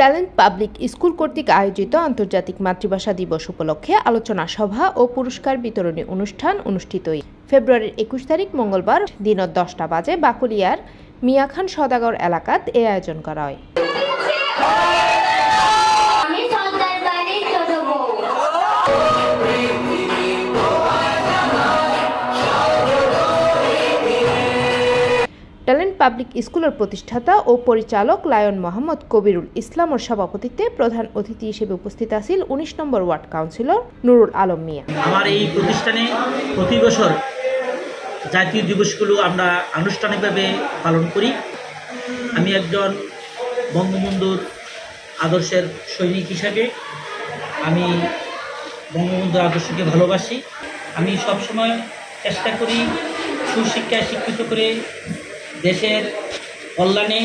Talent public school কর্তৃক আয়োজিত আন্তর্জাতিক মাতৃভাষা দিবস উপলক্ষে আলোচনা সভা ও পুরস্কার বিতরণী অনুষ্ঠান অনুষ্ঠিত। ফেব্রুয়ারির 21 তারিখ মঙ্গলবার দিন 10টা বাজে বাকুলিয়ার মিয়া খান সদাগর এলাকাত এই আয়োজন করা হয়। ট্যালেন্ট পাবলিক স্কুলের প্রতিষ্ঠাতা ও পরিচালক লায়ন মোহাম্মদ কবিরুল ইসলামের সভাপতিত্বে প্রধান অতিথি হিসেবে উপস্থিত আছেন 19 নম্বর ওয়ার্ড কাউন্সিলর নুরুল আলম মিয়া। আমার এই প্রতিষ্ঠানে প্রতি বছর জাতীয় দিবসগুলো আমরা আনুষ্ঠানিকভাবে পালন করি। আমি একজন বঙ্গবন্ধুর আদর্শের সৈনিক হিসাবে আমি বঙ্গবন্ধুর আদর্শকে ভালোবাসি। আমি সবসময় চেষ্টা করি সুশিক্ষায় শিক্ষিত করে দেশের কল্যাণে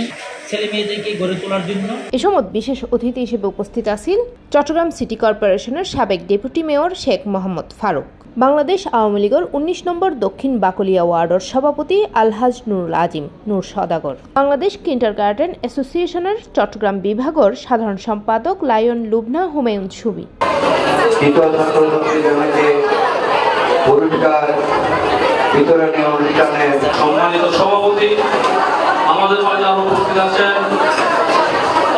ছেলে মেয়েদেরকে গড়ে তোলার জন্য। এ সময় বিশেষ অতিথি হিসেবে উপস্থিত আছেন চট্টগ্রাম সিটি কর্পোরেশনের সাবেক ডেপুটি মেয়র শেখ মোহাম্মদ ফারুক, বাংলাদেশ আওয়ামী লীগের 19 নম্বর দক্ষিণ বাকুলিয়া ওয়ার্ডের সভাপতি আলহাজ নুরুল আজিম নূর সদাগর, বাংলাদেশ কিন্ডারগার্টেন অ্যাসোসিয়েশনের চট্টগ্রাম বিভাগের সাধারণ সম্পাদক লায়ন লুবনা হুমায়ুন ছবি। সম্মানিত সভাপতি আমাদের মাঝে আরো উপস্থিত আছেন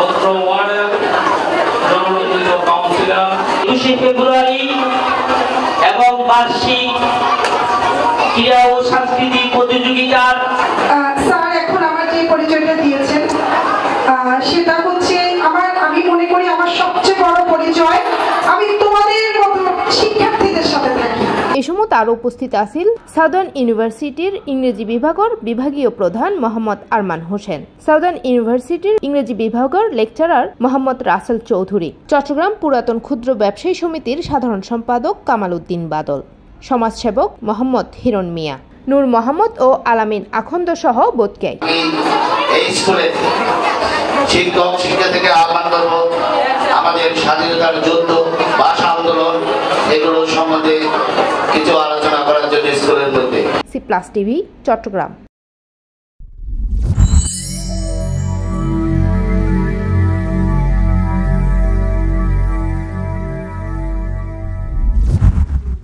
অত্র ওয়ার্ডের জনপ্রতিনিধি কাউন্সিলর। 21 ফেব্রুয়ারি এবং বার্ষিক ক্রীড়া ও সাংস্কৃতিক প্রতিযোগিতার স্যার এখন আমার যে পরিচয়টা দিয়েছেন সেটা হচ্ছে আমি মনে করি আমার সবচেয়ে বড় পরিচয়। আমি তোমাদের মতো শিক্ষার্থীদের সাথে থাকি। এ সময় আরও উপস্থিত আছেন সাউদার্ন ইউনিভার্সিটির ইংরেজি বিভাগের বিভাগীয় প্রধান মোহাম্মদ আরমান হোসেন, সাউদার্ন ইউনিভার্সিটির ইংরেজি বিভাগের লেকচারার মোহাম্মদ রাসেল চৌধুরী, চট্টগ্রাম পুরাতন ক্ষুদ্র ব্যবসায়ী সমিতির সাধারণ সম্পাদক কামাল উদ্দিন বাদল, সমাজসেবক মোহাম্মদ হিরণ মিয়া, নূর মোহাম্মদ ও আলামিন আখন্দ সহ বোধকাই। শিক্ষক শিক্ষা থেকে আহ্বান করব আমাদের স্বাধীনতার যুদ্ধ, ভাষা আন্দোলন এগুলো সম্বন্ধে কিছু আলোচনা করার জন্য স্কুলের মধ্যে। C plus TV, Chittagong.